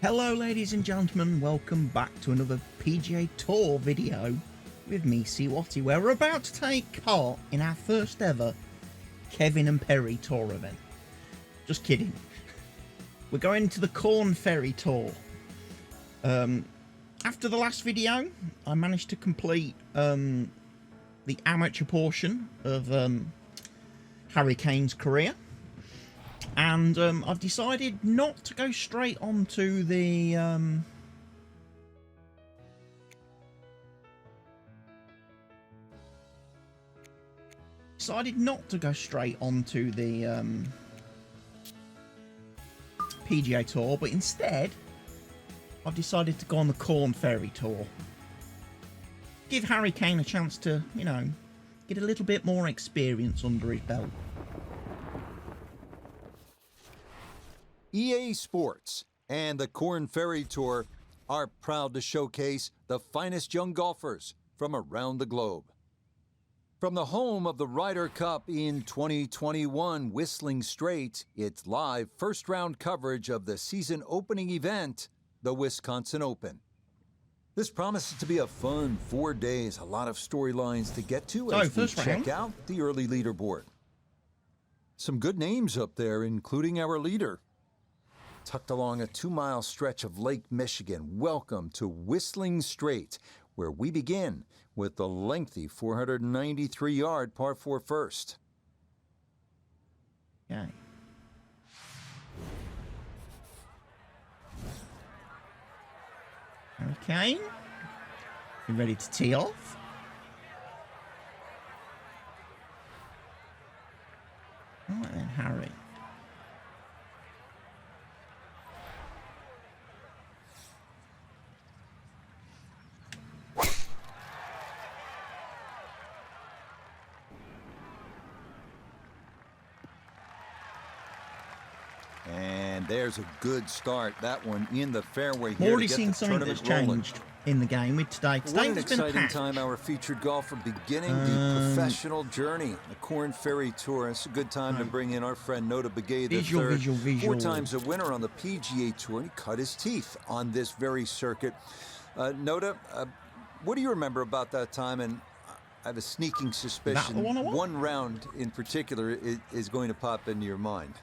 Hello ladies and gentlemen, welcome back to another PGA Tour video with me, Siwati, where we're about to take part in our first ever Kevin & Perry Tour event. Just kidding. We're going to the Korn Ferry Tour. After the last video, I managed to complete the amateur portion of Harry Kane's career. And I've decided not to go straight onto the PGA Tour, but instead I've decided to go on the Korn Ferry Tour. Give Harry Kane a chance to, you know, get a little bit more experience under his belt. EA Sports and the Korn Ferry Tour are proud to showcase the finest young golfers from around the globe. From the home of the Ryder Cup in 2021, Whistling Straits, it's live first-round coverage of the season opening event, the Wisconsin Open. This promises to be a fun 4 days, a lot of storylines to get to as we check out the early leaderboard. Some good names up there, including our leader. Tucked along a 2-mile stretch of Lake Michigan, welcome to Whistling Straits, where we begin with the lengthy 493-yard par 4 first. Okay. Harry Kane, you ready to tee off? All right then, Harry. And there's a good start. That one in the fairway here. We've already seen something that's changed in the game with today. What an exciting time, our featured golfer beginning the professional journey. The Korn Ferry Tour. It's a good time to bring in our friend Nota Begay the third. Visual. 4 times a winner on the PGA Tour, and he cut his teeth on this very circuit. Nota, what do you remember about that time? And I have a sneaking suspicion one round in particular is going to pop into your mind.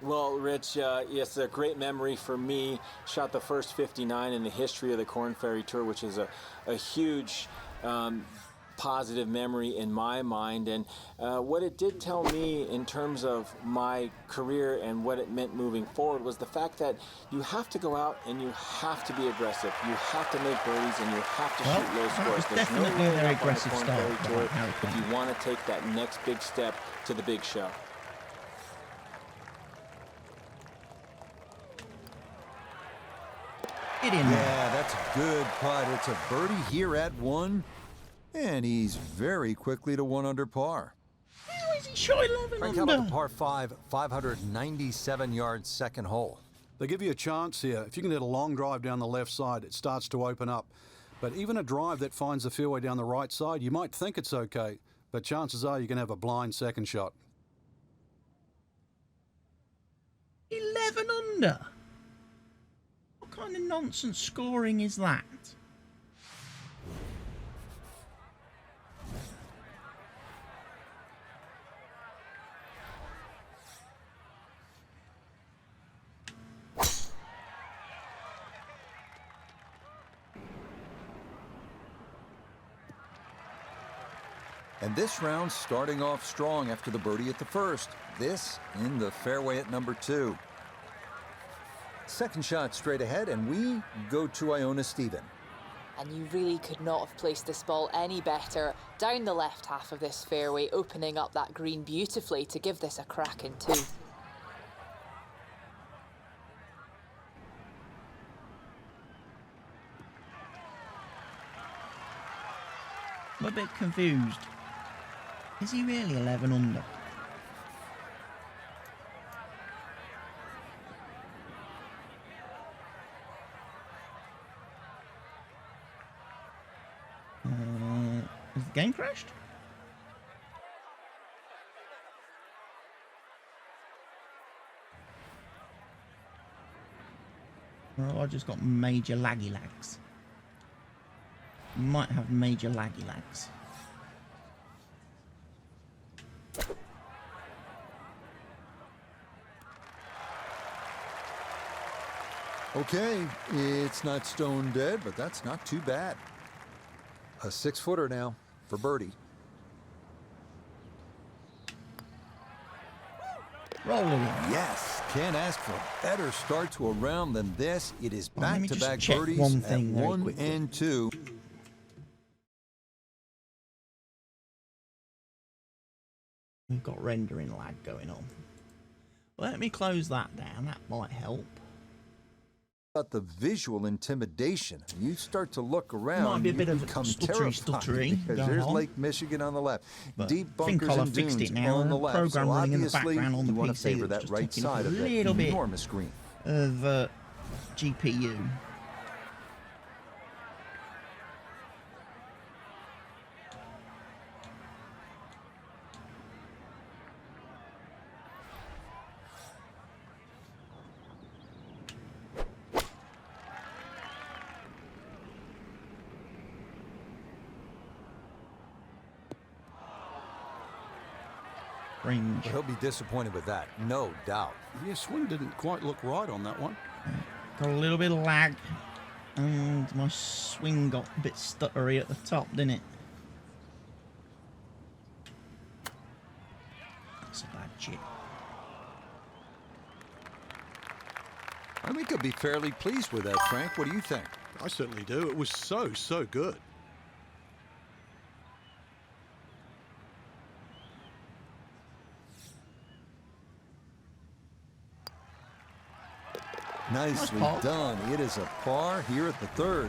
Well, Rich, it's a great memory for me. Shot the first 59 in the history of the Korn Ferry Tour, which is a huge positive memory in my mind. And what it did tell me in terms of my career and what it meant moving forward was the fact that you have to go out and you have to be aggressive. You have to make birdies and you have to shoot low scores. There's no way very up aggressive on the Korn start Ferry Tour if you want to take that next big step to the big show. Get in there. Yeah, that's a good putt. It's a birdie here at 1, and he's very quickly to 1 under par. How is he shot 11 Frank, under? how about the par 5, 597-yard second hole? They give you a chance here. If you can hit a long drive down the left side, it starts to open up. But even a drive that finds the fairway down the right side, you might think it's okay, but chances are you can have a blind second shot. 11 under? What kind of nonsense scoring is that? And this round starting off strong after the birdie at the first. This in the fairway at number 2. Second shot straight ahead, and we go to Iona Stephen. And you really could not have placed this ball any better down the left half of this fairway, opening up that green beautifully to give this a crack in 2. I'm a bit confused. Is he really 11 under? Has the game crashed? Oh, I just got major laggy lags. Might have major laggy lags. Okay, it's not stone dead, but that's not too bad. A 6-footer now for birdie. Rolling. Yes, can't ask for a better start to a round than this. It is Well, let me back-to-back just check birdies one at thing very 1 quickly. and 2. We've got rendering lag going on. Let me close that down. That might help. About the visual intimidation, you start to look around, Might be a you bit of become stuttery terrified because going there's on. Lake Michigan on the left, But deep I think bunkers I'll and have fixed dunes it now. on the The left. program So running in the obviously, background on the you want to PC favor that's that just right taking up side a of that little bit enormous green. of GPU. Range. He'll be disappointed with that, no doubt. Yeah, swing didn't quite look right on that one. Got a little bit of lag, and my swing got a bit stuttery at the top, didn't it? That's a bad chip. I think he'll be fairly pleased with that, Frank. What do you think? I certainly do. It was so good. Nicely par. done. It is a par here at the third.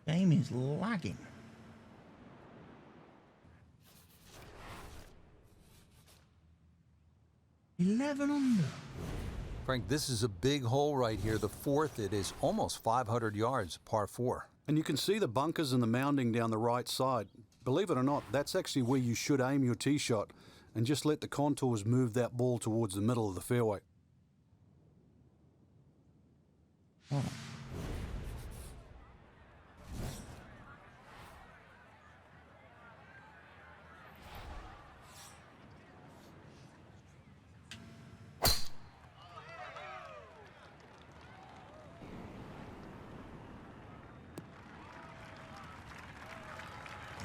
Game is lagging. $11 under. Frank, this is a big hole right here. The fourth, it is almost 500 yards, par 4. And you can see the bunkers and the mounding down the right side. Believe it or not, that's actually where you should aim your tee shot and just let the contours move that ball towards the middle of the fairway. Oh.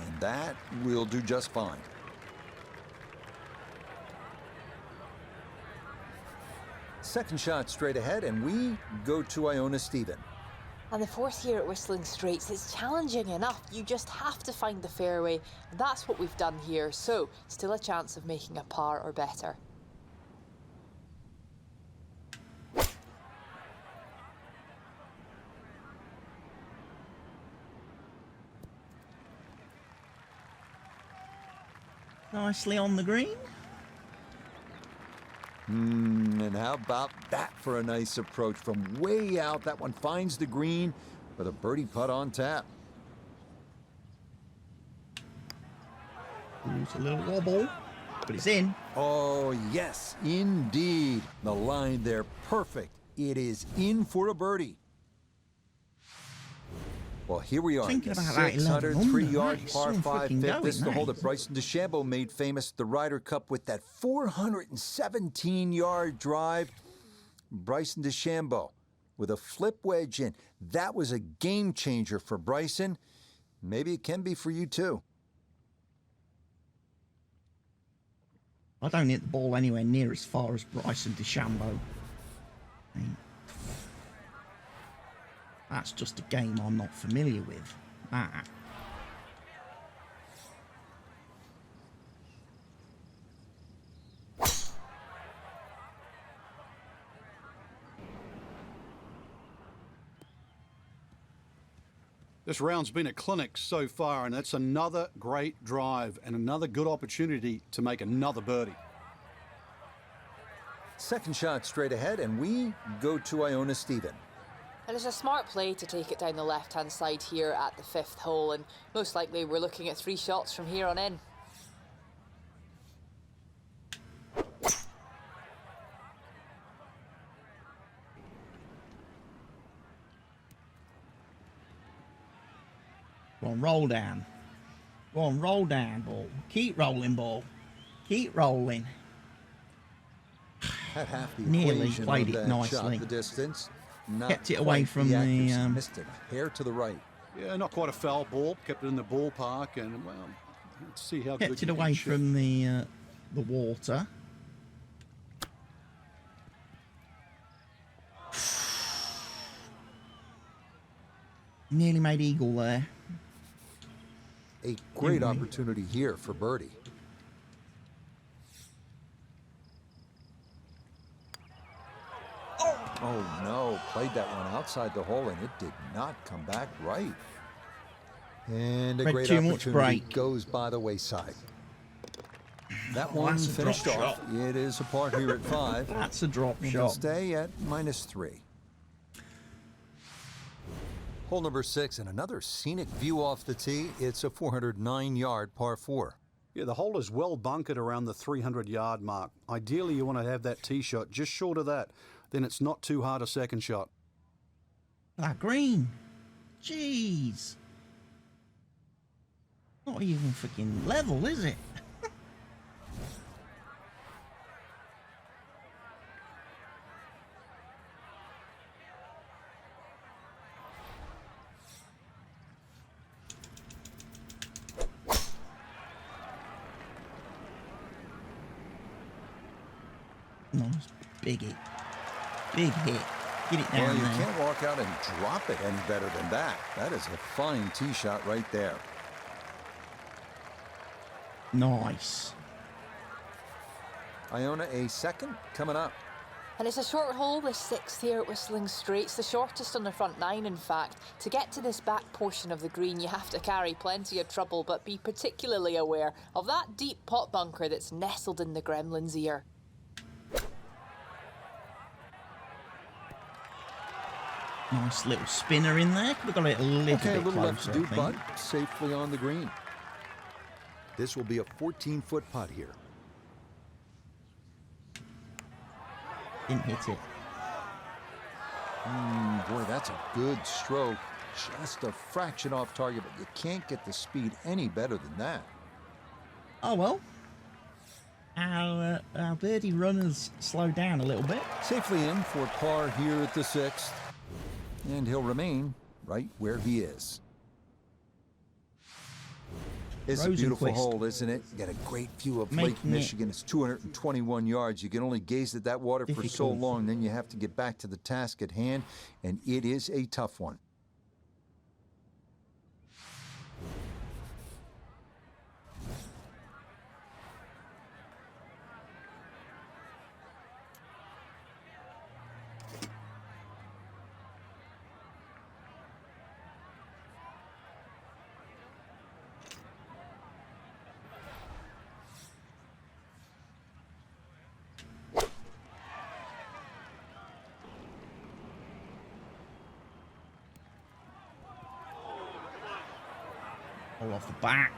And that will do just fine. Second shot straight ahead, and we go to Iona Stephen. And the fourth year at Whistling Straits is challenging enough. You just have to find the fairway. And that's what we've done here. So, still a chance of making a par or better. Nicely on the green. And how about that for a nice approach from way out? That one finds the green with a birdie putt on tap. Ooh, it's a little wobble, but it's in. Oh, yes, indeed. The line there, perfect. It is in for a birdie. Well, here we are. Thinking about that 11 under, 603-yard that is par so 5 freaking fifth. going, This is the hole that that is. Bryson DeChambeau made famous at the Ryder Cup with that 417-yard drive. Bryson DeChambeau with a flip wedge in. That was a game changer for Bryson. Maybe it can be for you too. I don't hit the ball anywhere near as far as Bryson DeChambeau. I mean, that's just a game I'm not familiar with. That. This round's been a clinic so far, and that's another great drive and another good opportunity to make another birdie. Second shot straight ahead, and we go to Iona Stephen. And it's a smart play to take it down the left-hand side here at the 5th hole, and most likely we're looking at 3 shots from here on in. Go on, roll down. Go on, roll down, ball. Keep rolling, ball. Keep rolling. Had half the Nearly equation played of it that nicely. shot, the distance. Not Kept it away quite from the the, accuracy. Missed it a hair to the right. Yeah, not quite a foul ball. Kept it in the ballpark, and well, let's see how good Kept it you away can shoot. from the water. Nearly made eagle there. A great Didn't we? opportunity here for birdie. Oh no, played that one outside the hole and it did not come back right. And a Read great too much opportunity break. goes by the wayside. That Oh, one that's a finished drop off. It is a par here at 5. That's a drop And he'll shot. stay at -3. Hole number 6 and another scenic view off the tee. It's a 409-yard par 4. Yeah, the hole is well bunkered around the 300-yard mark. Ideally, you want to have that tee shot just short of that. Then it's not too hard a second shot. That green. Jeez. Not even freaking level, is it? Nice. Big hit. Big hit. Get it Well, down you there. can't walk out and drop it any better than that. That is a fine tee shot right there. Nice. Iona, a second coming up. And it's a short hole, the 6th here at Whistling Straits, the shortest on the front 9 in fact. To get to this back portion of the green you have to carry plenty of trouble, but be particularly aware of that deep pot bunker that's nestled in the gremlin's ear. Nice little spinner in there. Could have got it a little Okay, a bit little left closer, to do, I think. but safely on the green. This will be a 14-foot putt here. Didn't hit it. Boy, that's a good stroke. Just a fraction off target, but you can't get the speed any better than that. Oh well. Our birdie runners slowed down a little bit. Safely in for par here at the 6th. And he'll remain right where he is. It's a beautiful Rosenquist. hole, isn't it? You got a great view of Lake Making it Michigan. It's 221 yards. You can only gaze at that water for so difficult. long, then you have to get back to the task at hand, and it is a tough one. All off the back.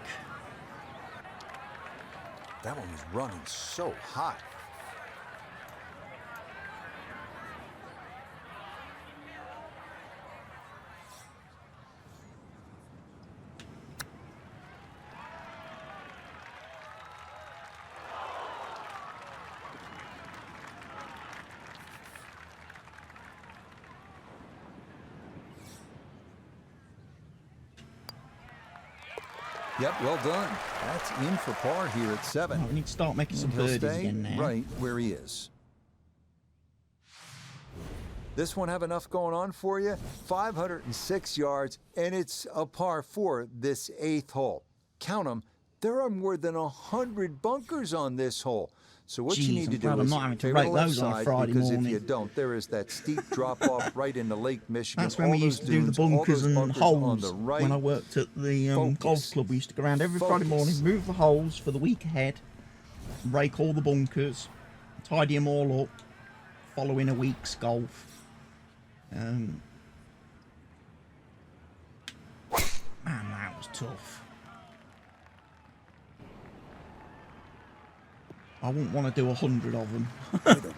That one was running so hot. Yep, well done. That's in for par here at 7. Oh, we need to start making some And he'll birdies stay again now. right where he is. This one have enough going on for you? 506 yards, and it's a par 4 this 8th hole. Count them. There are more than 100 bunkers on this hole. So what you Jeez, need to I'm glad do I'm is not having to favor the rate left those on a side, Friday because morning. if you don't, there is that steep drop-off right into Lake Michigan. That's when all we those used to do the dunes, all bunkers those and bunkers holes. on the right. When I worked at the golf Focus. club, we used to go around every Friday morning, Focus. move the holes for the week ahead, rake all the bunkers, tidy them all up, following a week's golf. was tough. I wouldn't want to do 100 of them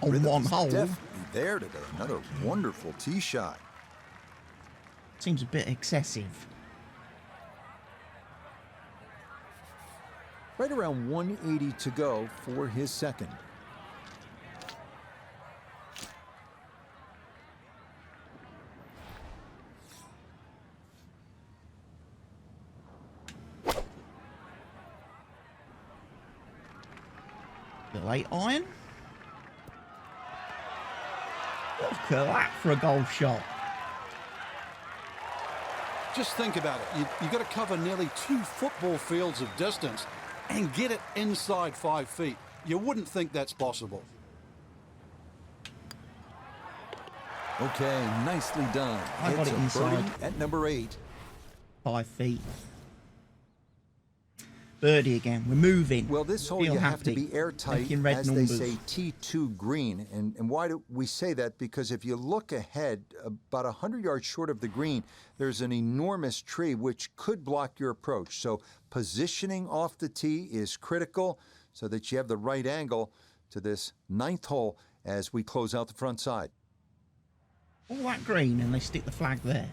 on one hole. Definitely there today. Another wonderful tee shot. Seems a bit excessive. Right around 180 to go for his second. The late iron. Look at that for a golf shot. Just think about it. You've got to cover nearly 2 football fields of distance and get it inside 5 feet. You wouldn't think that's possible. Okay, nicely done. I got It's it a inside. birdie at number 8. 5 feet. Birdie again. We're moving. Well, this hole Feel you have to happy. be airtight, Making red as numbers. they say, T2 green. And why do we say that? Because if you look ahead, about 100 yards short of the green, there's an enormous tree which could block your approach. So positioning off the tee is critical so that you have the right angle to this 9th hole as we close out the front side. All that green and they stick the flag there.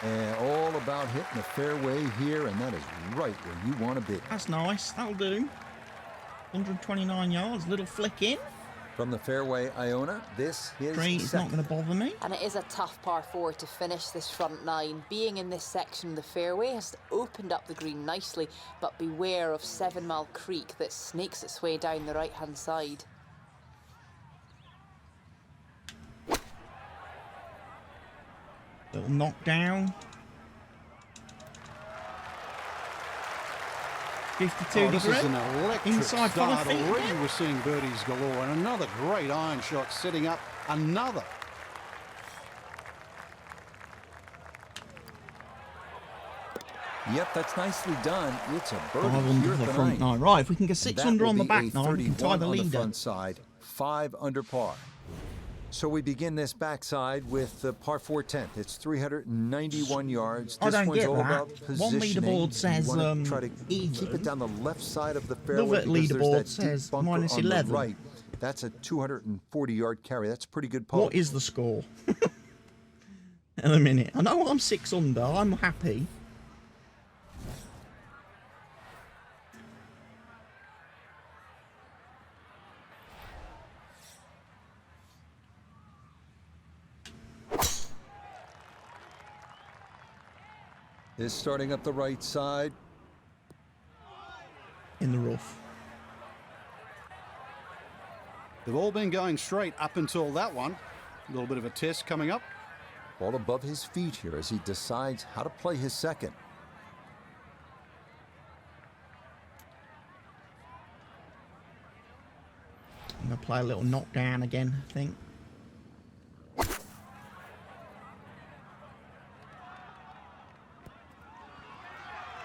And all about hitting the fairway here, and that is right where you want to be. That's nice. That'll do. 129 yards. Little flick in. From the fairway, Iona, this is Tree is not going to bother me. And it is a tough par 4 to finish this front 9. Being in this section of the fairway has opened up the green nicely, but beware of 7 Mile Creek that snakes its way down the right-hand side. Little knockdown. 52 This degree. is an electric Inside 5 start. feet. Already we're seeing birdies galore, and another great iron shot setting up another. Yep, that's nicely done. It's a 5 birdie under here the at the front 9. 9. Right, if we can get And 6 that under will on the be back a 9, we can tie 31 the on the leader. front side, 5 under par. So we begin this backside with the par 4 10th. It's 391 yards. I This don't one's get all that. about One positioning. leaderboard says, you want to try to even. keep it down the left side of the fairway Another because leaderboard there's that says deep bunker minus on 11. the right. That's a 240-yard carry. That's a pretty good putt. What is the score? In a minute. I know I'm 6 under. I'm happy. Is starting up the right side. In the rough. They've all been going straight up until that one. A little bit of a test coming up. Ball above his feet here as he decides how to play his second. I'm going to play a little knockdown again, I think.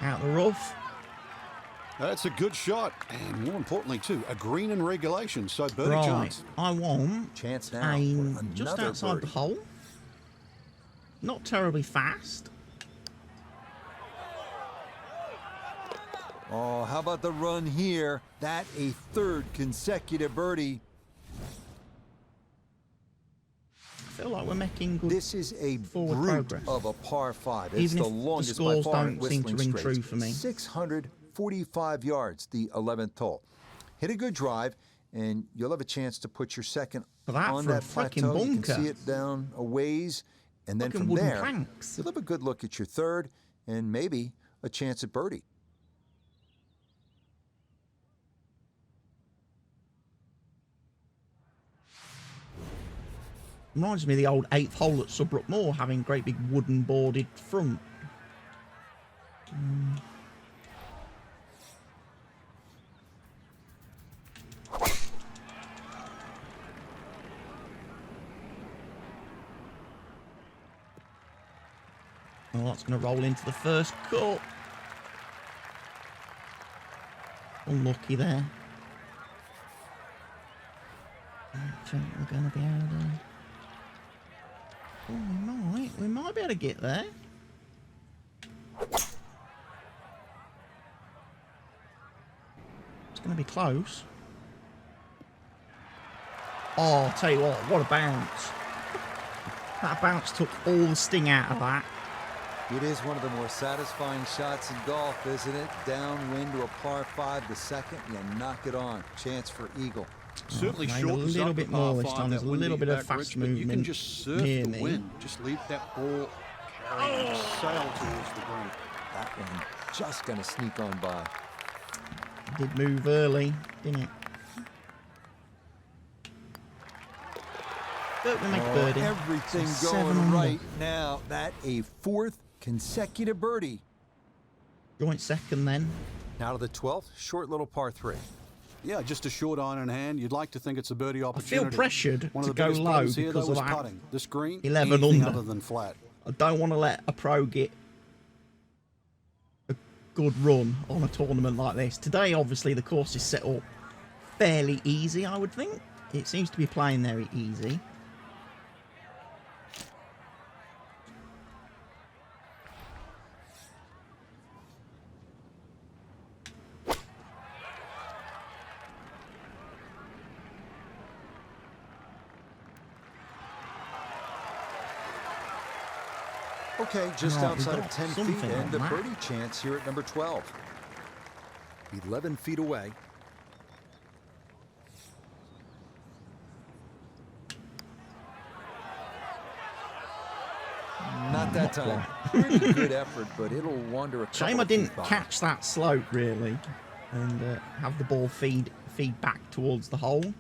Out the rough. That's a good shot, and more importantly too, a green in regulation, so birdie Right. chance. I want Chance now aim for just another outside birdie. the hole. Not terribly fast. Oh, how about the run here? That a 3rd consecutive birdie. I feel like we're making good. This is a Forward brute progress. of a par 5. It's Even the if the longest by scores far in don't seem to Whistling ring Straits. true for me. 645 yards, the 11th hole. Hit a good drive, and you'll have a chance to put your second For that, on for a that frickin' plateau. You bunker. can see it down a ways, and then Fucking from wooden there, planks. you'll have a good look at your 3rd and maybe a chance at birdie. Reminds me of the old 8th hole at Subbrook Moor having great big wooden boarded front. Oh, that's going to roll into the first cut. Unlucky there. I don't think we're going to be able to... Oh, we might be able to get there. It's going to be close. Oh, I'll tell you what a bounce. That bounce took all the sting out of that. It is one of the more satisfying shots in golf, isn't it? Downwind to a par 5 the second, you knock it on. Chance for eagle. Certainly Made shortens a little up bit the par more this 5, time. There's a that windy little bit of back fast ridge, but you can movement just surf near the me. wind. Just leave that ball carry and sail towards the green. That one just going to sneak on by. Did move early, didn't it? But we make a birdie. Everything So going 7 under. right now. That a 4th consecutive birdie. Joint second then. Now to the 12th, short little par 3. Yeah, just a short iron in hand. You'd like to think it's a birdie I opportunity. feel pressured One to of the go biggest low problems here, because though, of was that. putting. This green, 11 anything under. other than flat. I don't want to let a pro get a good run on a tournament like this. Today, obviously, the course is set up fairly easy, I would think. It seems to be playing very easy. Okay, just Right, we've outside of got 10 feet something and a on that. birdie chance here at number 12. 11 feet away. Not that time. Pretty good effort, but it'll wander a couple Shame I of feet didn't by. catch that slope, really, and have the ball feed back towards the hole. Would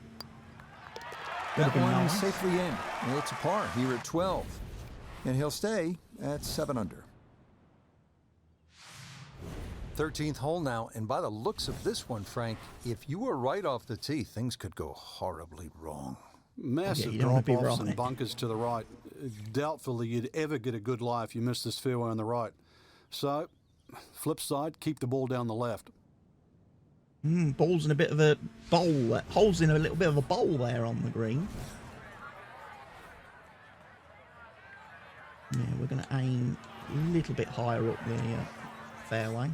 That have been one nice. safely in. It's a par here at 12. And he'll stay at 7 under. 13th hole now, and by the looks of this one, Frank, if you were right off the tee, things could go horribly wrong. Massive you don't wanna be drop-offs right. and bunkers to the right. Doubtfully you'd ever get a good lie if you missed this fairway on the right. So, flip side, keep the ball down the left. Ball's in a bit of a bowl. Hole's in a little bit of a bowl there on the green. Yeah, we're going to aim a little bit higher up the fairway.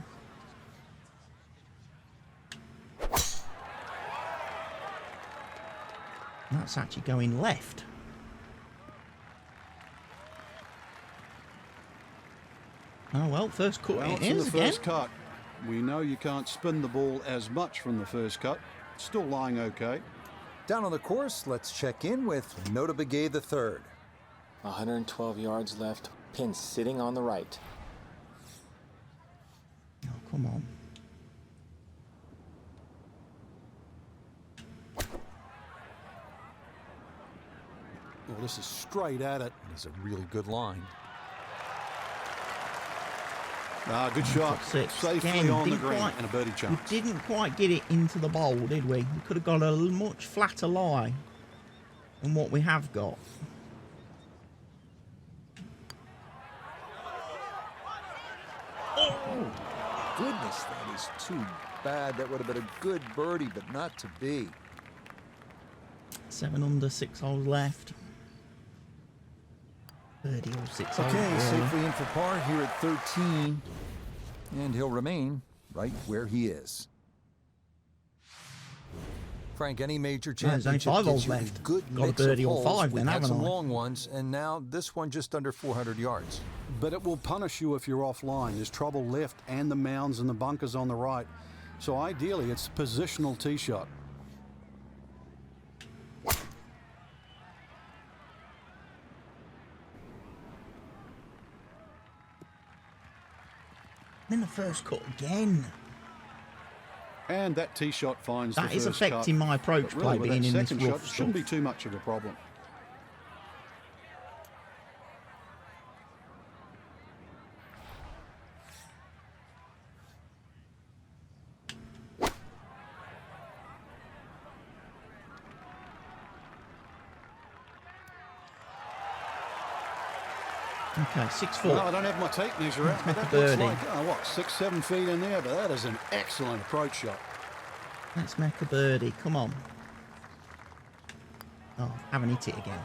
That's actually going left. Oh well, first cut Well, it it's in the is again. first cut. We know you can't spin the ball as much from the first cut. Still lying okay. Down on the course, let's check in with Nota Begay III. 112 yards left. Pin sitting on the right. Oh, come on. Well, this is straight at it. It's a really good line. Ah, good shot. Six. Safely Again, on the didn't green quite- and a birdie We chance. didn't quite get it into the bowl, did we? We could have got a much flatter lie than what we have got. Goodness, that is too bad. That would have been a good birdie, but not to be. 7 under, 6 holes left. Birdie or 6 holes. Okay, really. safely in for par here at 13. And he'll remain right where he is. Frank, any major there's only championship 5 gives holes you a left. good Got a mix of birdie or holes. 5 We've then, had haven't some I? long ones, and now this one just under 400 yards. But it will punish you if you're offline. There's trouble left and the mounds and the bunkers on the right. So ideally, it's a positional tee shot. Then the first cut again. And that tee shot finds That the is first affecting cut. my approach But play really, with being that in this second rough shot, stuff. shouldn't be too much of a problem. Okay, 6 foot. No, I don't have my tape measure out, but that looks like, what, 6, 7 feet in there? But that is an excellent approach shot. Let's make a birdie. Come on. Oh, haven't hit it again.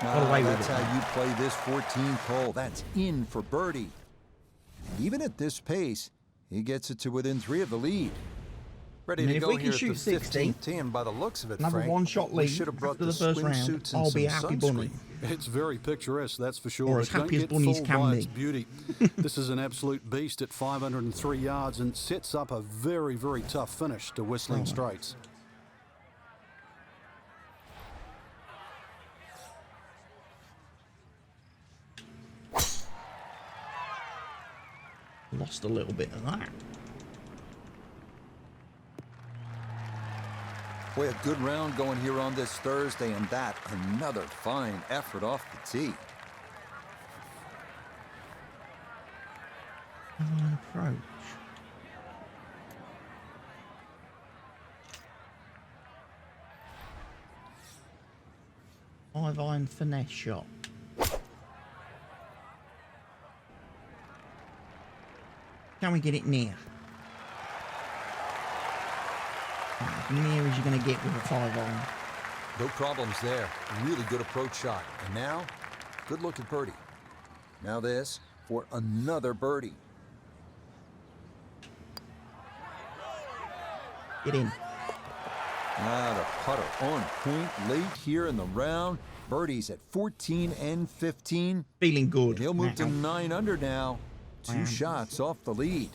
Got away with That's it. how you play this 14th hole. That's in for birdie. And even at this pace, he gets it to within 3 of the lead. Ready I mean, to if go we can here at shoot the 60, 15th tee, and by the looks of it, another Frank, one-shot we lead should have brought after the the first round. swimsuits and I'll some be a happy bunny. sunscreen. It's very picturesque, that's for sure. Or as but happy as don't bunnies get can fooled by be. its beauty. This is an absolute beast at 503 yards and sets up a very, very tough finish to Whistling Straits. Lost a little bit of that. Boy, a good round going here on this Thursday, and that another fine effort off the tee. Approach. Five-iron finesse shot. Can we get it near? As near as you're going to get with a 5-iron. No problems there. Really good approach shot. And now, good look at birdie. Now this for another birdie. Get in. The putter on point late here in the round. Birdies at 14 and 15. Feeling good. And he'll move to now. 9 under now. I 2 am. shots off the lead.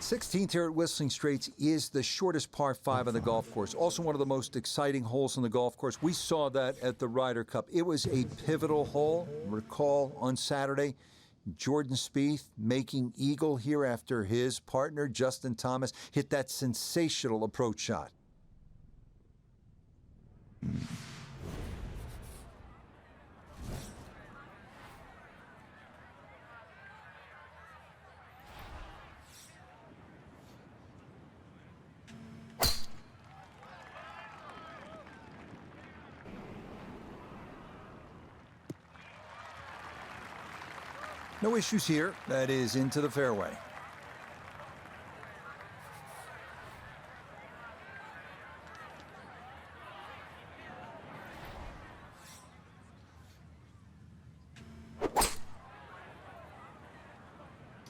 16th here at Whistling Straits is the shortest par 5 of the golf course. Also one of the most exciting holes on the golf course. We saw that at the Ryder Cup. It was a pivotal hole. Recall on Saturday, Jordan Spieth making eagle here after his partner, Justin Thomas, hit that sensational approach shot. No issues here. That is into the fairway.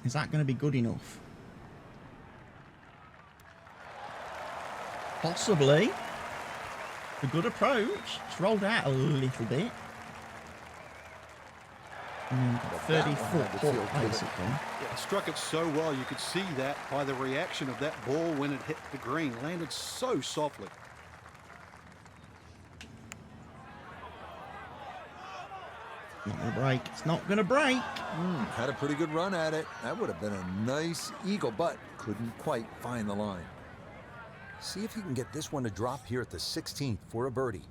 Is that going to be good enough? Possibly. A good approach. It's rolled out a little bit. 30 foot putt, basically. Yeah, struck it so well, you could see that by the reaction of that ball when it hit the green. Landed so softly. Not going to break. It's not going to break. Had a pretty good run at it. That would have been a nice eagle, but couldn't quite find the line. See if he can get this one to drop here at the 16th for a birdie.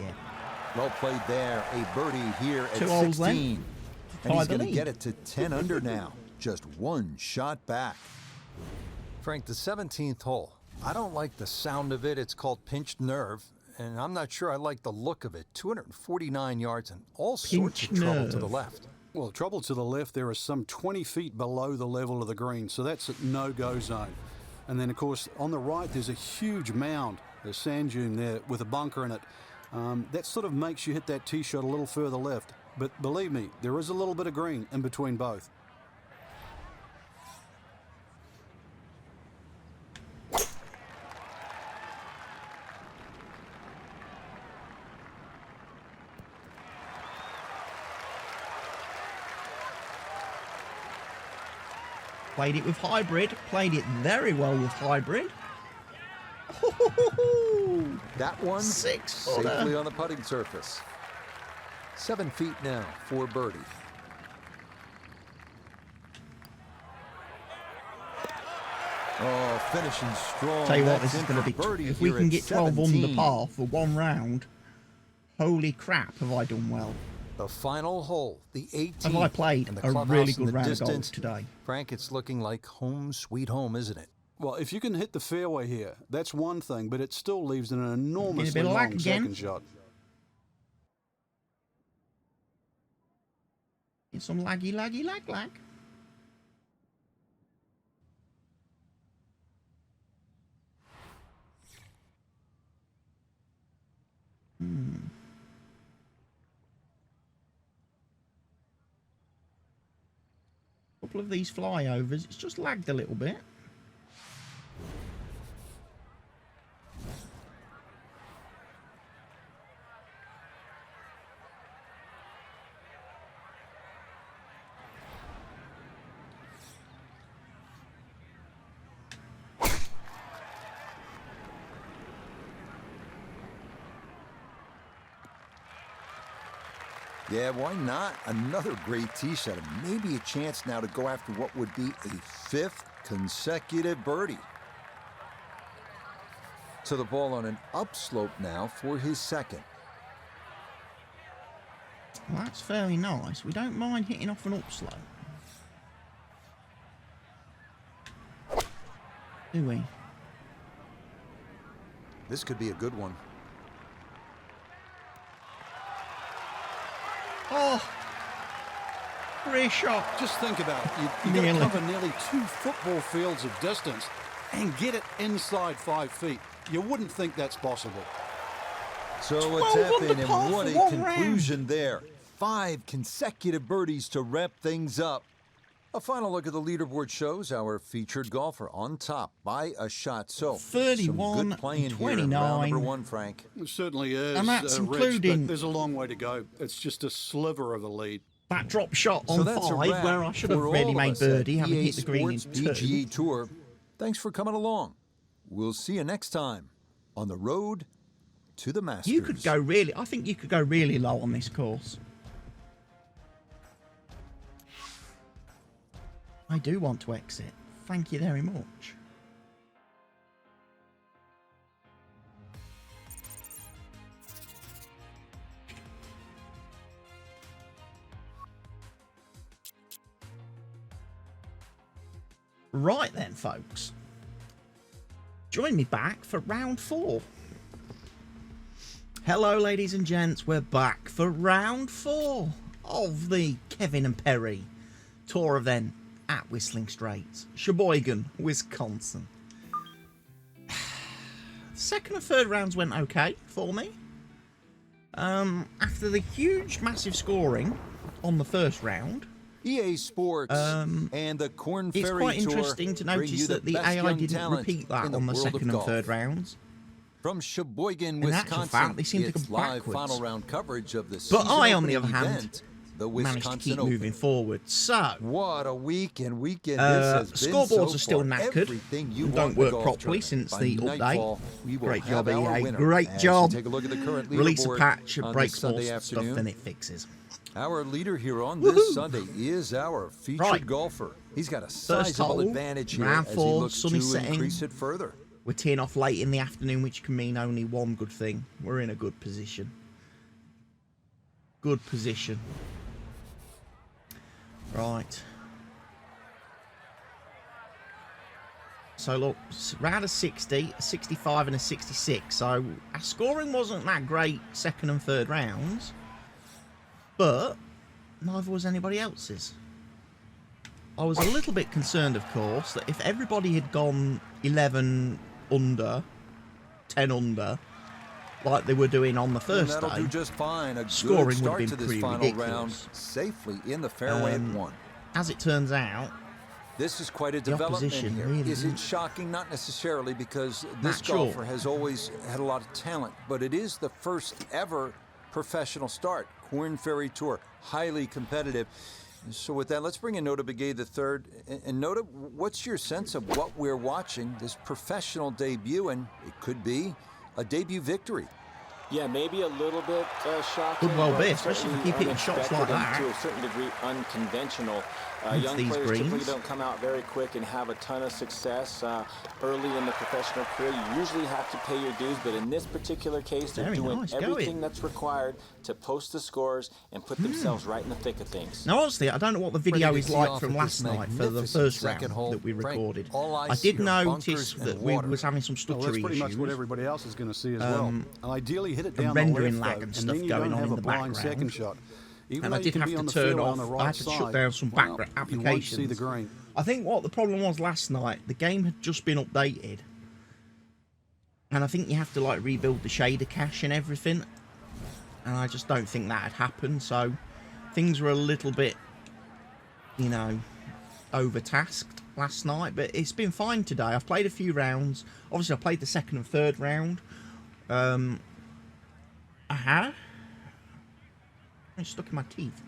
Yeah. Well played there. A birdie here at 2 holes 16. then. And he's Tie the going to lead. get it to 10 under now. Just 1 shot back. Frank, the 17th hole. I don't like the sound of it. It's called pinched nerve. And I'm not sure I like the look of it. 249 yards and all sorts of Pinched trouble to the nerve. left. Well, trouble to the left, there is some 20 feet below the level of the green, so that's a no-go zone. And then, of course, on the right, there's a huge mound, a sand dune there with a bunker in it. That sort of makes you hit that tee shot a little further left. But believe me, there is a little bit of green in between both. Played it with hybrid. Played it very well with hybrid. That one 6 footer. safely on the putting surface. 7 feet now for birdie. Oh, finishing strong. Tell you what, That's this is in going to for be. birdie If we here can at get 12 under 17. par for 1 round, holy crap, have I done well? The final hole, the 18th. Have I played and the a clubhouse really in good the round of golf distance. today? Frank, it's looking like home sweet home, isn't it? Well, if you can hit the fairway here, that's one thing, but it still leaves an enormously bit of long luck again. second shot. Getting some laggy, lag. Couple of these flyovers, it's just lagged a little bit. Yeah, why not? Another great tee shot, and maybe a chance now to go after what would be a 5th consecutive birdie. To the ball on an upslope now for his 2nd. Well, that's fairly nice. We don't mind hitting off an upslope, do we? This could be a good one. Oh, great shot. Just think about it. You've got to cover nearly 2 football fields of distance and get it inside 5 feet. You wouldn't think that's possible. So a tap in, and what a conclusion there. 5 consecutive birdies to wrap things up. A final look at the leaderboard shows our featured golfer on top by a shot. So 31, some good playing 29. here in round number 1, Frank. It certainly is, And that's Rich, including... but there's a long way to go. It's just a sliver of a lead. That drop shot on that's a 5, wrap where I should have for all really of made us at birdie, having EA hit the green in Sports 2. PGA Tour. Thanks for coming along. We'll see you next time on the road to the Masters. You could go really... I think you could go really low on this course. I do want to exit. Thank you very much. Right then, folks. Join me back for round 4. Hello, ladies and gents. We're back for round 4 of the Kevin and Perry Tour event at Whistling Straits, Sheboygan, Wisconsin. Second and third rounds went okay for me. After the huge, massive scoring on the first round, EA Sports and the Korn Ferry it's Tour. quite interesting to notice that the AI didn't repeat that on the second and third rounds. From Sheboygan, In actual Wisconsin, fact, they seem to it's go live backwards. final round coverage of the But I, on the season-opening other hand, event, the managed to Wisconsin keep Open. moving forward. So, What a weekend this has been scoreboards so are still far. knackered Everything you and want don't in the work golf properly tournament. since By the nightfall, update. we will Great have job, our EA. winner. Great As job. you take a look at the current Release a leaderboard patch, it on breaks this more Sunday stuff afternoon. than it fixes. Our leader here on this Sunday is our featured golfer. He's got a sizable hole, advantage here round as 4, he looks sunny to setting. increase it further. We're teeing off late in the afternoon, which can mean only one good thing. We're in a good position. Good position. Right. So look, round of 60, a 65 and a 66. So our scoring wasn't that great second and third rounds, but neither was anybody else's. I was a little bit concerned, of course, that if everybody had gone 11 under, 10 under, like they were doing on the first That'll day, do just fine. A scoring good start would to have been this pretty final round, ridiculous. safely in the fairway at 1. As it turns out, This is quite a the development opposition here. really Is it isn't shocking? Not necessarily, because this natural. golfer has always had a lot of talent, but it is the first ever professional start. Korn Ferry Tour, highly competitive. So with that, let's bring in Nota Begay III. And Nota, what's your sense of what we're watching, this professional debut, and it could be a debut victory? Yeah, maybe a little bit shocking. Could well but be, especially if you keep hitting shots like unexpected and that. to a certain degree unconventional. With Young these players typically greens. don't come out very quick and have a ton of success early in the professional career. You usually have to pay your dues, but in this particular case, they're Very doing nice, everything that's required to post the scores and put themselves right in the thick of things. now honestly, I don't know what the video Ready to is tee like off from at last this night for the magnificent first round second hole. that we Frank, recorded. all I I see did are notice bunkers and that we water. was having some Well, that's stuttery pretty much what issues. everybody else is going to see as well. Ideally, hit it the down the rendering left, lag though, and and stuff then you going don't on have in a the blind background. second shot. Even and though I you did can have be to on the turn fairway off. on the right I had to shut side, down some well, background you won't see the applications. green. I think what the problem was last night, the game had just been updated, and I think you have to like rebuild the shader cache and everything, and I just don't think that had happened, so things were a little bit, you know, overtasked last night, but it's been fine today. I've played a few rounds. Obviously I played the second and third round. It's stuck in my teeth.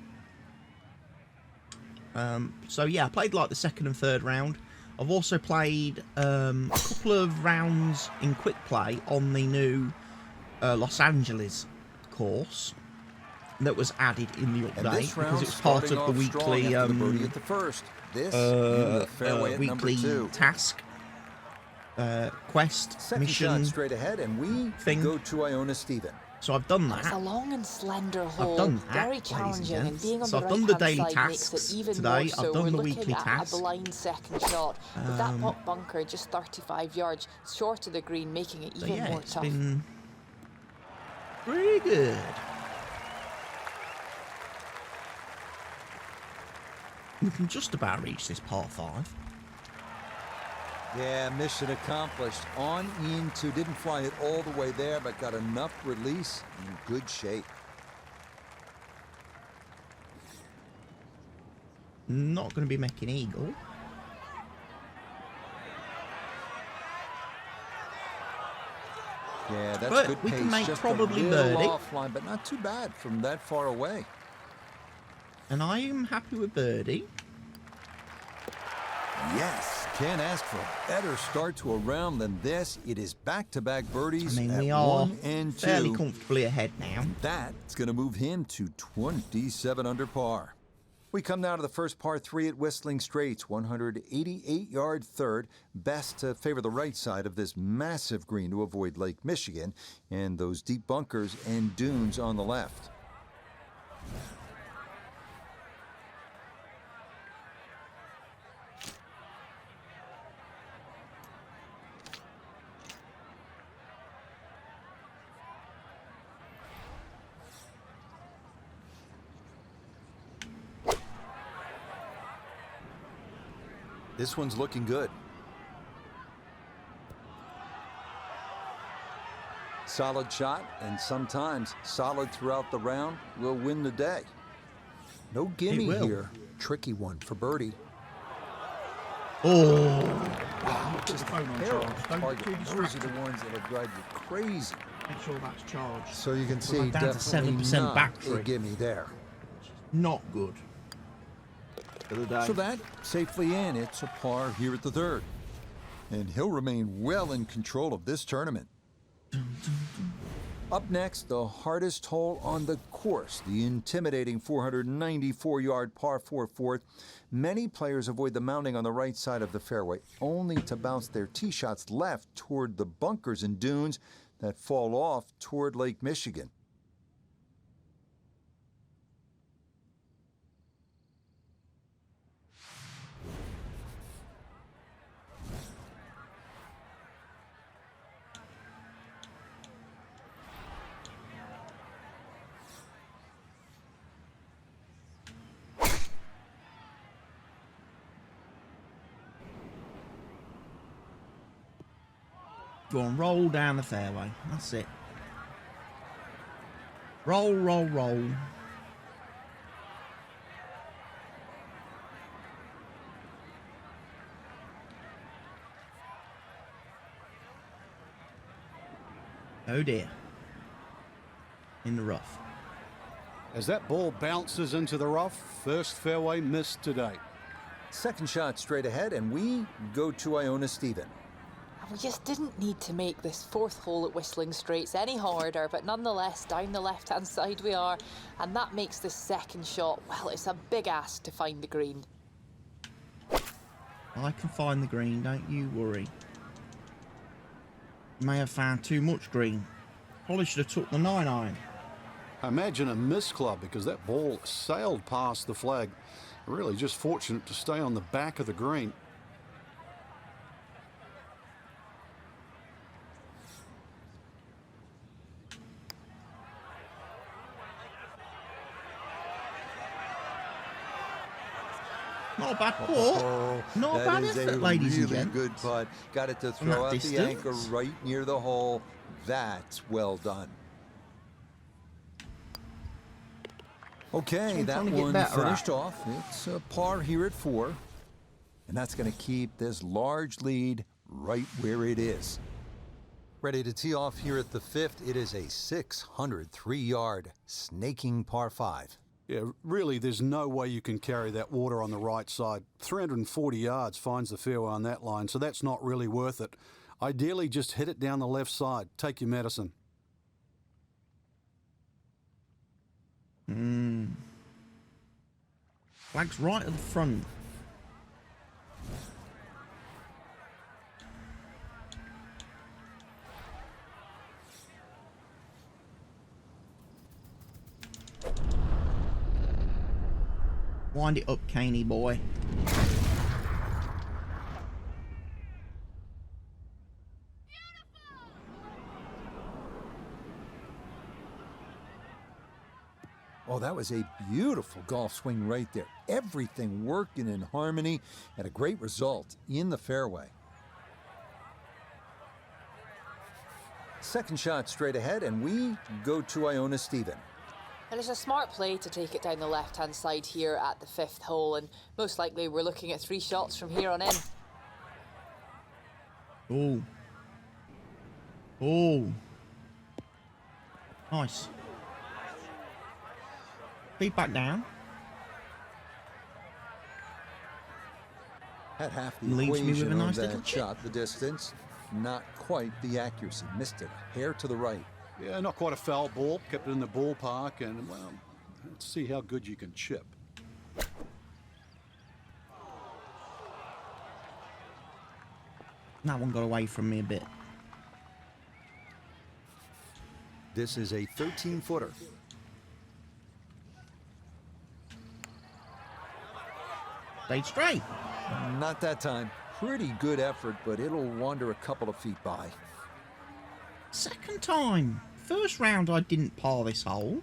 So yeah, I played like the second and third round. I've also played a couple of rounds in quick play on the new Los Angeles course that was added in the update because it's part of the weekly weekly task quest mission straight ahead, and we thing. go to Iona Stephen. So I've done It's a that. long and slender hole, I've done that, very ladies and challenging, and gents. being on So the I've done the right-hand daily side makes tasks it even today. more so. I've done We're the looking weekly at tasks. a blind second shot, with that pot bunker just 35 yards short of the green, making it So even yeah, more it's tough. been pretty good. We can just about reach this par 5. Yeah, mission accomplished. On into, didn't fly it all the way there, but got enough release in good shape. Not going to be making eagle. Yeah, that's But good we pace. can make Just probably a little birdie. offline, but not too bad from that far away. And I am happy with birdie. Yes, can't ask for a better start to a round than this. It is back-to-back birdies I mean, at we are 1 and 2. fairly comfortably ahead now. That's going to move him to 27 under par. We come now to the first par 3 at Whistling Straits, 188-yard third. Best to favor the right side of this massive green to avoid Lake Michigan and those deep bunkers and dunes on the left. This one's looking good. Solid shot, and sometimes solid throughout the round, will win the day. No gimme here. Tricky one for birdie. Oh, Just a pair of target. Those are the ones that'll drive you crazy. make sure that's charged. So you can see I'm down to definitely 7% not battery. a gimme there. Not good. For the day. So that safely in. It's a par here at the third. And he'll remain well in control of this tournament. Up next, the hardest hole on the course, the intimidating 494-yard par 4 fourth. Many players avoid the mounting on the right side of the fairway, only to bounce their tee shots left toward the bunkers and dunes that fall off toward Lake Michigan. Go on, roll down the fairway. That's it. Roll, roll, roll. Oh dear. In the rough. As that ball bounces into the rough, first fairway missed today. Second shot straight ahead, and we go to Iona Stephen. We just didn't need to make this fourth hole at Whistling Straits any harder, but nonetheless, down the left-hand side we are, and that makes the second shot, well, it's a big ask to find the green. I can find the green, don't you worry. May have found too much green. Probably should have took the 9-iron. Imagine a miss club because that ball sailed past the flag. Really just fortunate to stay on the back of the green. Not a bad putt. Oh, Not a that bad is effort, a ladies and really gents. good putt. Got it to From throw that out the anchor distance. right near the hole. That's well done. Okay, I'm that trying to get one better finished at. off. It's a par here at 4. And that's going to keep this large lead right where it is. Ready to tee off here at the 5th. It is a 603-yard snaking par 5. Yeah, really, there's no way you can carry that water on the right side. 340 yards finds the fairway on that line, so that's not really worth it. Ideally, just hit it down the left side. Take your medicine. Flag's right at the front. Wind it up, Caney boy. Oh, that was a beautiful golf swing right there. Everything working in harmony and a great result in the fairway. Second shot straight ahead, and we go to Iona Stephen. And it's a smart play to take it down the left-hand side here at the 5th hole, and most likely we're looking at 3 shots from here on in. Oh. Oh. Nice. Feed back down. Had half the Leaves me with equation a on nice little that chip. shot, the distance. Not quite the accuracy. Missed it a hair to the right. Yeah, not quite a foul ball. Kept it in the ballpark, and, well, let's see how good you can chip. That one got away from me a bit. This is a 13-footer. Stayed straight. Not that time. Pretty good effort, but it'll wander a couple of feet by. Second time. First round I didn't par this hole.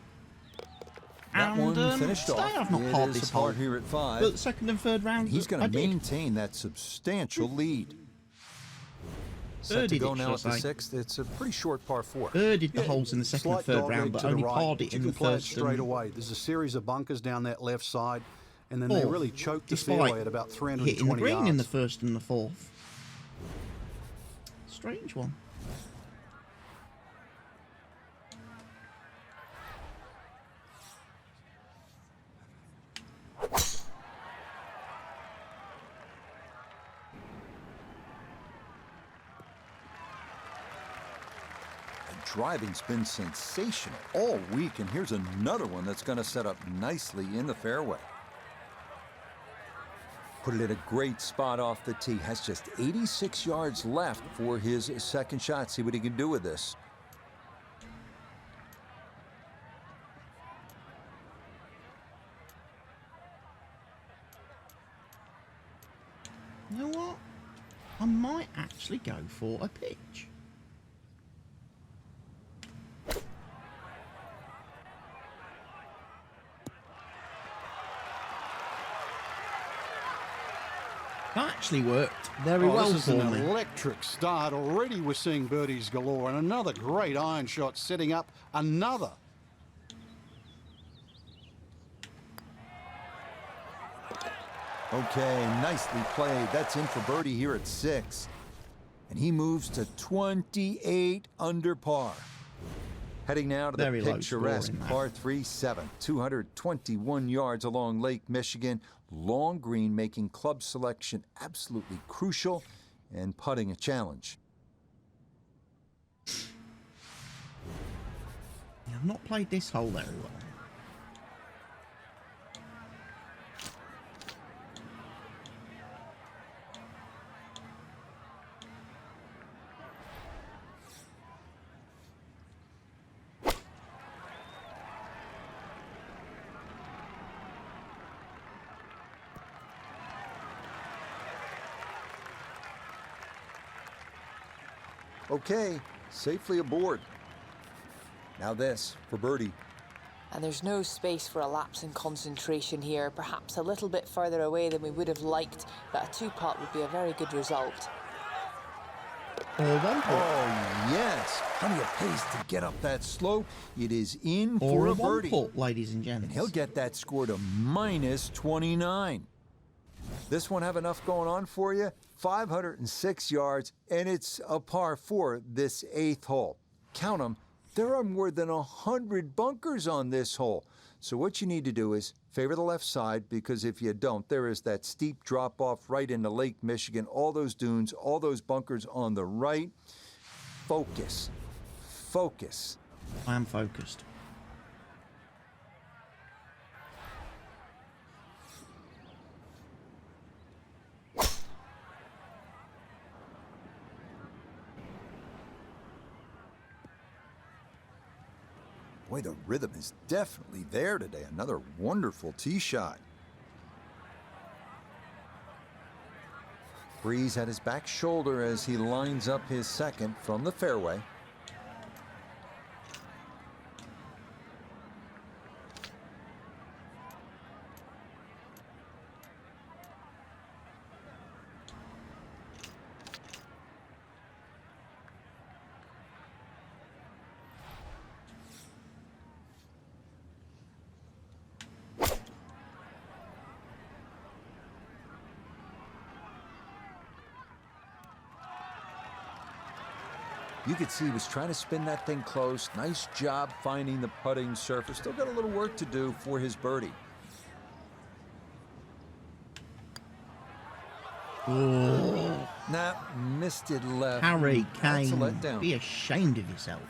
That And one finished today off. I've not It parred is this a par hole. here at 5. But the second and third rounds He's going I to did. maintain that substantial lead. Set to Birdied go it, now at shall the I say. 6th. It's a pretty short par 4. Birded the holes in the second and Slight third dog round, leg but to the only right. parred it You in can the play it first. straight and away. There's a series of bunkers down that left side, and then they fourth, really choke the despite fairway at about 320 hitting the green yards. in the first and the fourth. Strange one. Driving's been sensational all week, and here's another one that's going to set up nicely in the fairway. Put it at a great spot off the tee. Has just 86 yards left for his second shot. See what he can do with this. You know what? I might actually go for a pitch. That actually worked very well this is for an me. electric start. Already we're seeing birdies galore, and another great iron shot setting up another. Okay, nicely played. That's in for birdie here at 6. And he moves to 28 under par. Heading now to the Very low picturesque scoring, that. par 3-7. 221 yards along Lake Michigan. Long green, making club selection absolutely crucial and putting a challenge. I've not played this hole very well. Okay, safely aboard. Now this for birdie. And there's no space for a lapse in concentration here, perhaps a little bit further away than we would have liked, but a two-putt would be a very good result. Or one putt. Oh, yes. Plenty of pace to get up that slope. It is in Or for a a birdie. one putt, ladies and gents. And he'll get that score to -29. This one have enough going on for you? 506 yards, and it's a par 4 this 8th hole. Count them. There are more than 100 bunkers on this hole. So what you need to do is favor the left side, because if you don't, there is that steep drop-off right into Lake Michigan, all those dunes, all those bunkers on the right. Focus. Focus. I am focused. Boy, the rhythm is definitely there today. Another wonderful tee shot. Breeze at his back shoulder as he lines up his second from the fairway. You could see he was trying to spin that thing close. Nice job finding the putting surface. Still got a little work to do for his birdie. Oh, Nah, missed it left. Harry That's a Kane, letdown. be ashamed of yourself.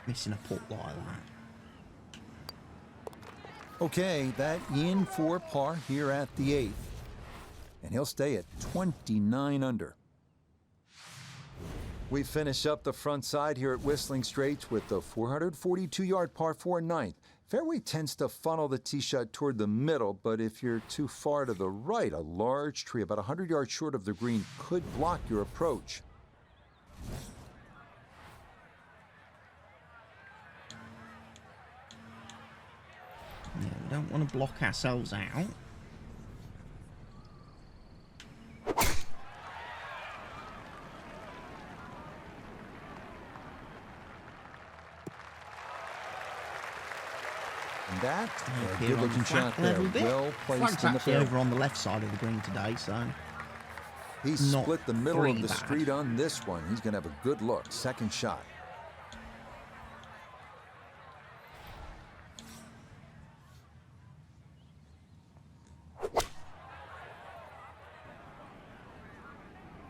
Missing a putt like that. Okay, that in for par here at the 8th. And he'll stay at 29 under. We finish up the front side here at Whistling Straits with the 442-yard par 4 9th. Fairway tends to funnel the tee shot toward the middle, but if you're too far to the right, a large tree about 100 yards short of the green could block your approach. Yeah, we don't want to block ourselves out. And that, a Here on good-looking the flat shot there. level bit. Well Flag's placed in the actually fairway. over on the left side of the green today, so He's not split the middle three of the bad. street on this one. He's going to have a good look. Second shot.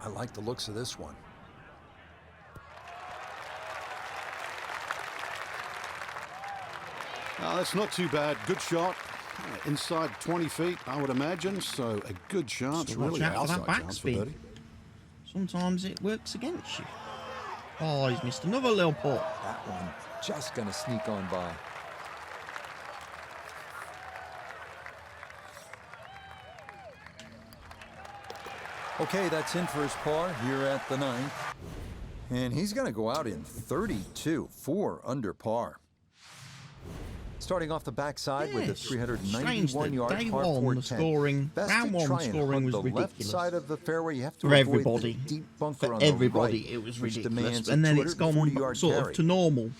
I like the looks of this one. Oh, that's not too bad. Good shot. Inside 20 feet, I would imagine. So a good chance, So watch really. out for that Outside chance for backspin. birdie. sometimes it works against you. Oh, he's missed another little putt. That one just going to sneak on by. Okay, that's in for his par here at the 9th. And he's going to go out in 32, 4 under par. Starting off the backside with a Yes, strange that 391-yard day par one, 4 the 10. scoring, Best round to one try and scoring hug was the left ridiculous. side of the fairway. You have to For avoid everybody, the deep bunker for on everybody, the right, it was which ridiculous. demands a And then it's gone 240-yard sort carry. of to normal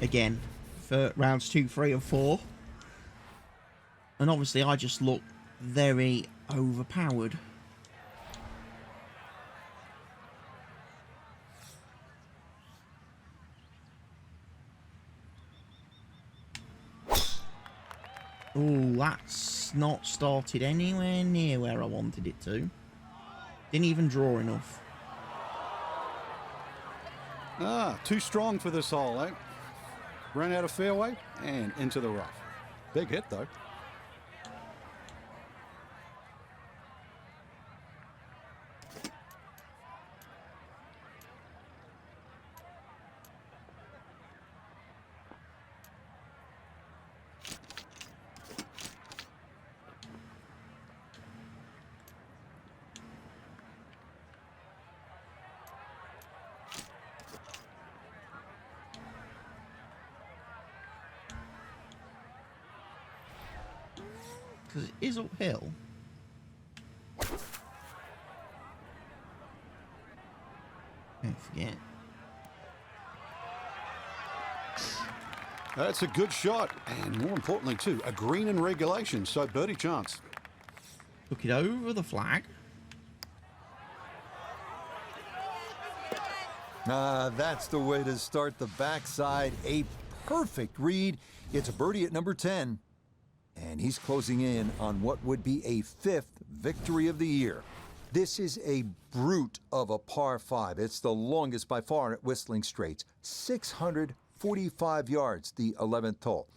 again for rounds 2, 3, and 4. And obviously, I just look very overpowered. Oh, that's not started anywhere near where I wanted it to. Didn't even draw enough. Ah, too strong for this hole, eh? Ran out of fairway and into the rough. Big hit, though. because it is uphill. Don't forget. That's a good shot, and more importantly too, a green in regulation, so birdie chance. Took it over the flag. That's the way to start the backside. A perfect read. It's a birdie at number 10. And he's closing in on what would be a 5th victory of the year. This is a brute of a par 5. It's the longest by far at Whistling Straits. 645 yards, the 11th hole.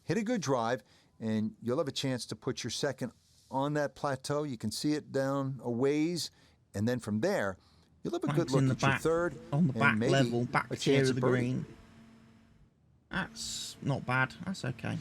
Hit a good drive, and you'll have a chance to put your second on that plateau. You can see it down a ways, and then from there, you'll have a good look at your third. On the back level, back tier of the birdie. green. That's not bad. That's okay.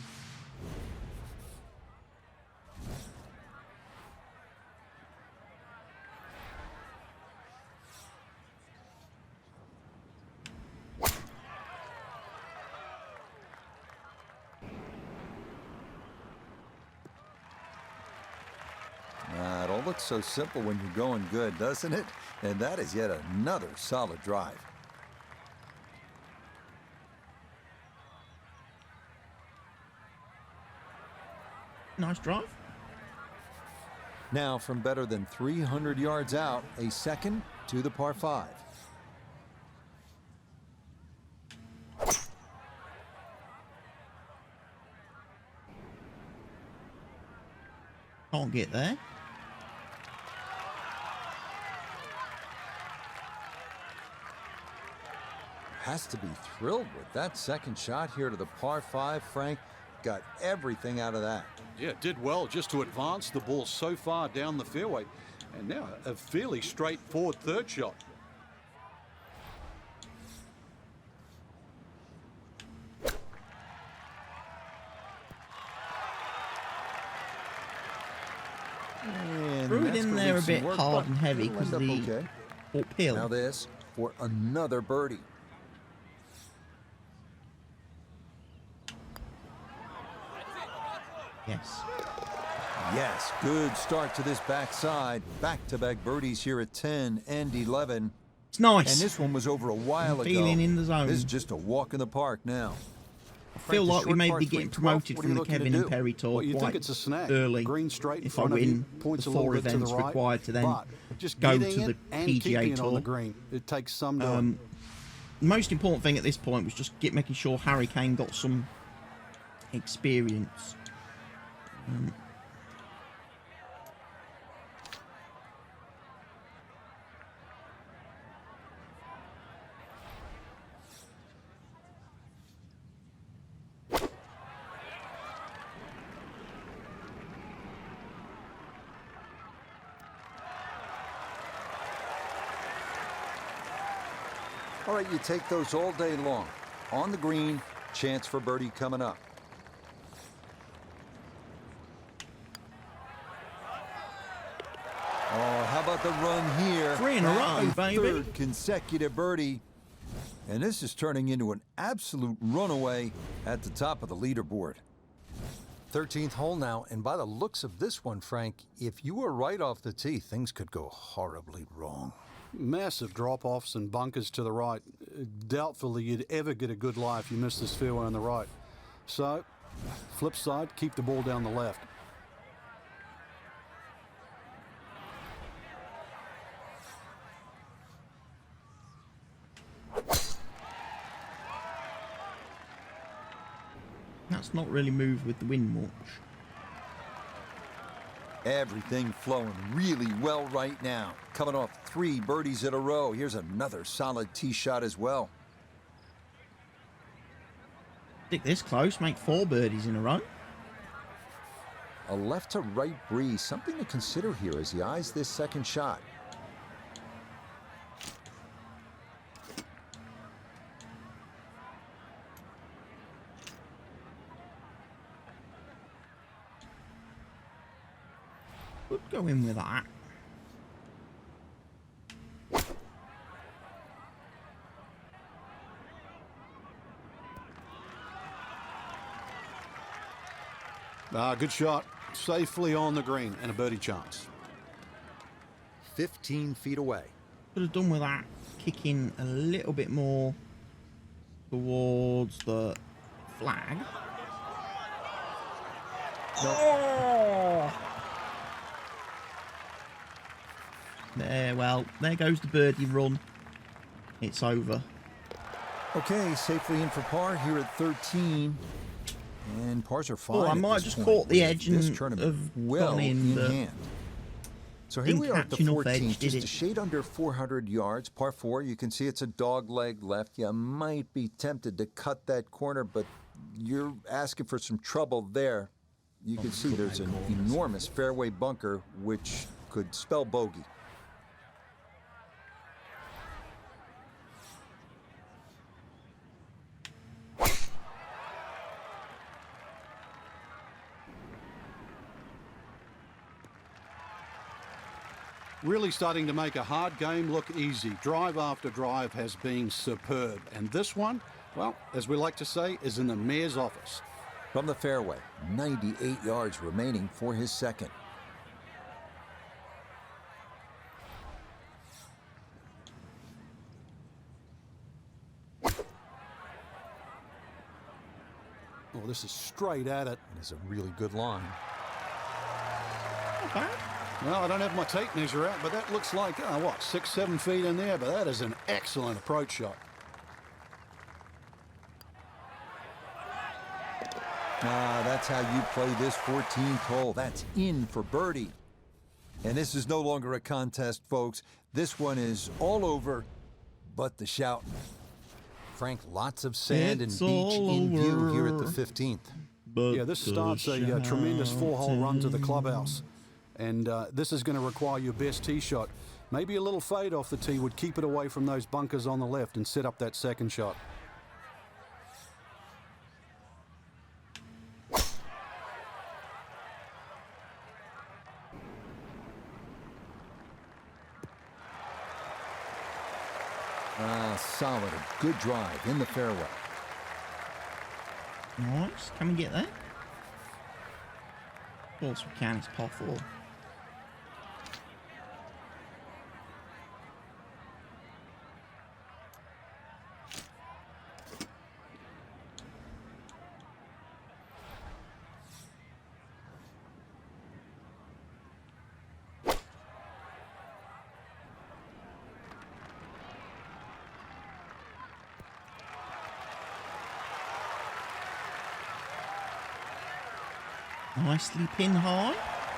It all looks so simple when you're going good, doesn't it? And that is yet another solid drive. Nice drive. Now, from better than 300 yards out, a second to the par 5. Can't get there. Has to be thrilled with that second shot here to the par 5. Frank got everything out of that. Yeah, did well just to advance the ball so far down the fairway. And now a fairly straightforward third shot. And Threw it that's in gonna there leave a some bit work, hard but and heavy it'll because of end the up okay. uphill. Now this for another birdie. Yes. Yes, good start to this backside. Back-to-back birdies here at 10 and 11. It's nice. And this one was over a while ago. Feeling in the zone. This is just a walk in the park now. I feel the like we short may par be 3 getting 12. promoted What are from you the looking to Kevin and do? Perry Tour Well, you quite think it's a snag. early. Green straight in If I front of win you, points the a little 4 bit to the events right, required to then but just go getting to the it and PGA keeping it on the Tour. green, it takes some doing. The most important thing at this point was just making sure Harry Kane got some experience. All right, you take those all day long. On the green, chance for birdie coming up. Oh, how about the run here? 3 in a row, A baby. third consecutive birdie. And this is turning into an absolute runaway at the top of the leaderboard. 13th hole now, and by the looks of this one, Frank, if you were right off the tee, things could go horribly wrong. Massive drop-offs and bunkers to the right. Doubtfully you'd ever get a good lie if you missed this fairway on the right. So, flip side, keep the ball down the left. That's not really moved with the wind much. Everything flowing really well right now. Coming off 3 birdies in a row. Here's another solid tee shot as well. Stick this close, make 4 birdies in a row. A left to right breeze. Something to consider here as he eyes this second shot. Could go in with that. Good shot. safely on the green and a birdie chance. 15 feet away. Could have done with that kicking a little bit more towards the flag. Oh! There goes the birdie run. It's over. Okay, safely in for par here at 13. And pars are fine. Oh, I at might have this just point, caught the with edge this and tournament have well gone in, but hand. So here we are at the didn't catch enough 14th, edge, did just a it? shade under 400 yards, par 4. You can see it's a dog leg left. You might be tempted to cut that corner, but you're asking for some trouble there. You can see there's an enormous fairway bunker, which could spell bogey. Really starting to make a hard game look easy. Drive after drive has been superb. And this one, well, as we like to say, is in the mayor's office. From the fairway, 98 yards remaining for his second. Oh, this is straight at it. It's a really good line. Not bad. Well, I don't have my tape measure out, but that looks like, 6, 7 feet in there, but that is an excellent approach shot. That's how you play this 14th hole. That's in for birdie. And this is no longer a contest, folks. This one is all over but the shouting. Frank, lots of sand It's and beach in view here at over. the 15th. But Yeah, this starts a tremendous 4-hole run to the clubhouse. And this is going to require your best tee shot. Maybe a little fade off the tee would keep it away from those bunkers on the left and set up that second shot. Solid, a good drive in the fairway. Nice. Can we get there? Of course we can. It's par 4. Nicely pin high.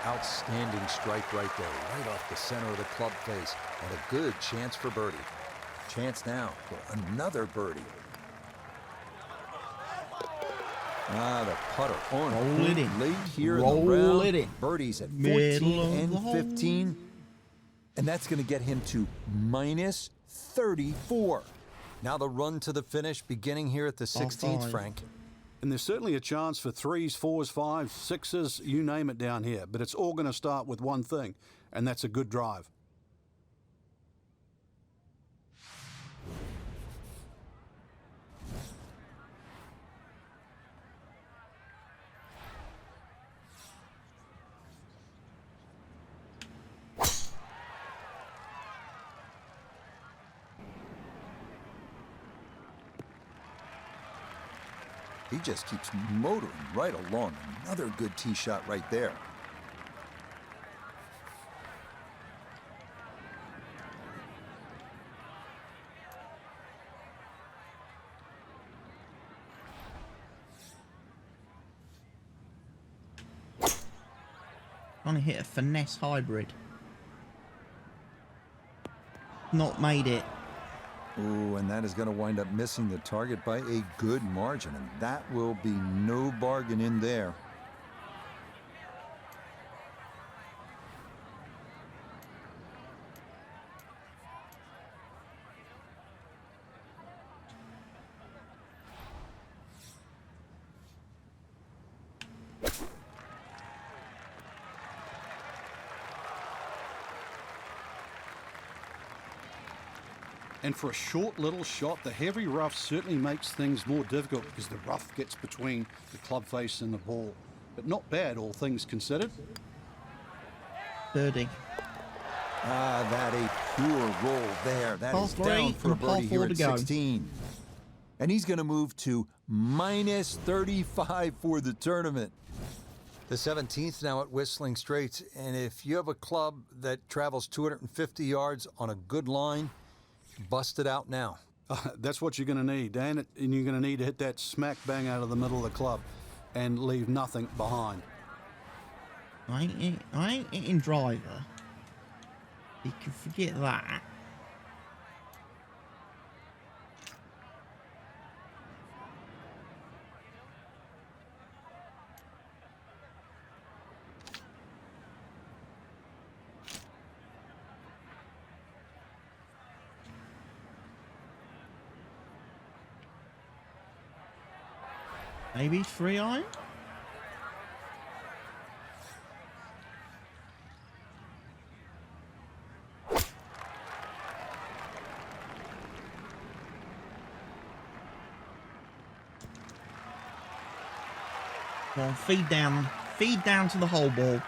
Outstanding strike right there, right off the center of the club face. And a good chance for birdie. Chance now for another birdie. The putter on Roll it in. late here Roll in the round. it in. Birdies at Middle 14 of the and hole. 15. And that's going to get him to minus 34. Now the run to the finish beginning here at the 16th, five. Frank. And there's certainly a chance for 3s, 4s, 5s, 6s, you name it down here. But it's all going to start with one thing, and that's a good drive. He just keeps motoring right along. Another good tee shot right there. Trying to hit a finesse hybrid. Not made it. Ooh, and that is going to wind up missing the target by a good margin, and that will be no bargain in there. And for a short little shot, the heavy rough certainly makes things more difficult because the rough gets between the club face and the ball. but not bad, all things considered. Birdie. That a pure roll there. That Par is three down for a and par birdie here four at to go. 16. And he's going to move to minus 35 for the tournament. The 17th now at Whistling Straits, and if you have a club that travels 250 yards on a good line, bust it out now. That's what you're going to need, Dan, and you're going to need to hit that smack bang out of the middle of the club and leave nothing behind. I ain't hitting driver. You can forget that. Maybe 3-iron? Well, feed down to the hole ball.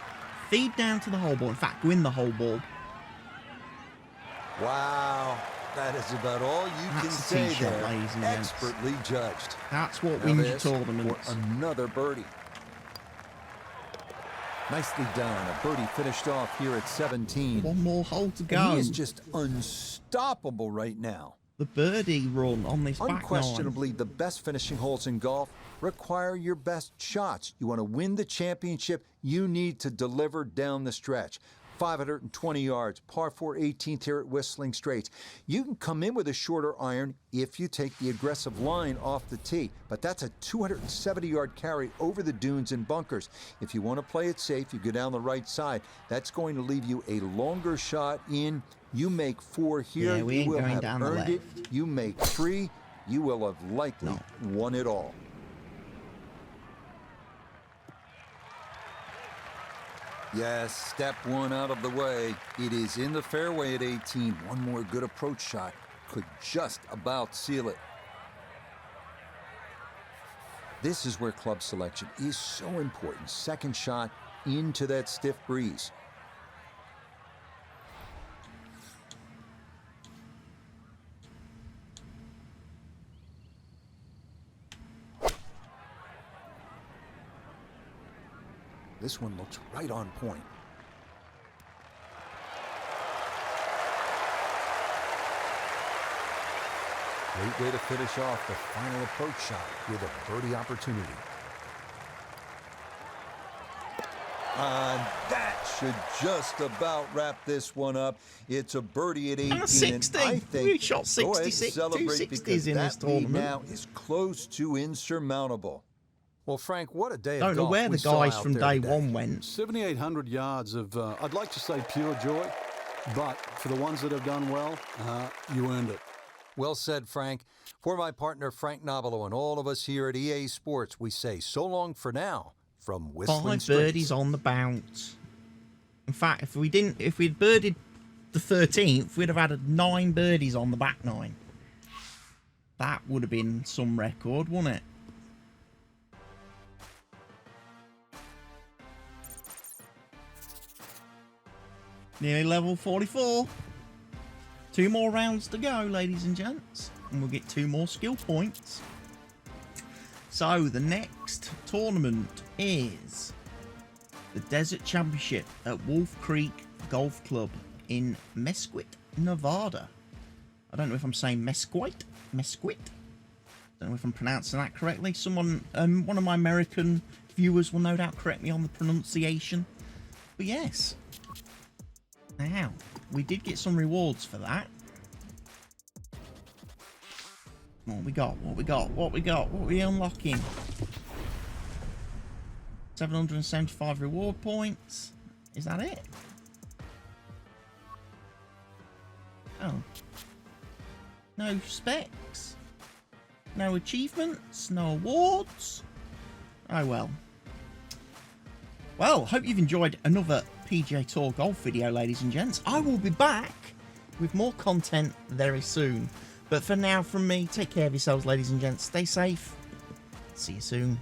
Feed down to the hole ball. In fact, go in the hole ball. Wow, that is about all you can That's a say tee shot, there. ladies and gents. Expertly judged. That's what Now wins your this tournaments. for another birdie. Nicely done. A birdie finished off here at 17. One more hole to go. And he is just unstoppable right now. The birdie run on this back nine. Unquestionably, the best finishing holes in golf require your best shots. You want to win the championship, you need to deliver down the stretch. 520 yards, par 4 18th here at Whistling Straits. You can come in with a shorter iron if you take the aggressive line off the tee, but that's a 270-yard carry over the dunes and bunkers. If you want to play it safe, you go down the right side. That's going to leave you a longer shot in. You make 4 here, Yeah, we you ain't will going have down the earned it. left. You make 3, you will have likely won it all. Yes, step 1 out of the way. It is in the fairway at 18. One more good approach shot could just about seal it. This is where club selection is so important. Second shot into that stiff breeze. This one looks right on point. Great way to finish off the final approach shot with a birdie opportunity. And that should just about wrap this one up. It's a birdie at 18. And 60. And I think We shot go ahead and 66, celebrate 260s because in this that lead tournament. now is close to insurmountable. Well, Frank, what a day of Don't know golf where we the saw guys out from there day today. one went. 7,800 yards of, I'd like to say pure joy, but for the ones that have done well, you earned it. Well said, Frank. For my partner, Frank Nobilo, and all of us here at EA Sports, we say so long for now from Whistling 5 Straits. birdies on the bounce. In fact, if we'd birdied the 13th, we'd have had 9 birdies on the back 9. That would have been some record, wouldn't it? Nearly level 44. 2 more rounds to go, ladies and gents. And we'll get 2 more skill points. So, the next tournament is the Desert Championship at Wolf Creek Golf Club in Mesquite, Nevada. I don't know if I'm saying Mesquite. Don't know if I'm pronouncing that correctly. Someone, one of my American viewers will no doubt correct me on the pronunciation. But yes. Now, we did get some rewards for that. What we got? What are we unlocking? 775 reward points. Is that it? Oh. No specs. No achievements. No awards. Oh well. Well, hope you've enjoyed another PGA Tour golf video, ladies and gents. I will be back with more content very soon. But for now, from me, take care of yourselves, ladies and gents. Stay safe. See you soon.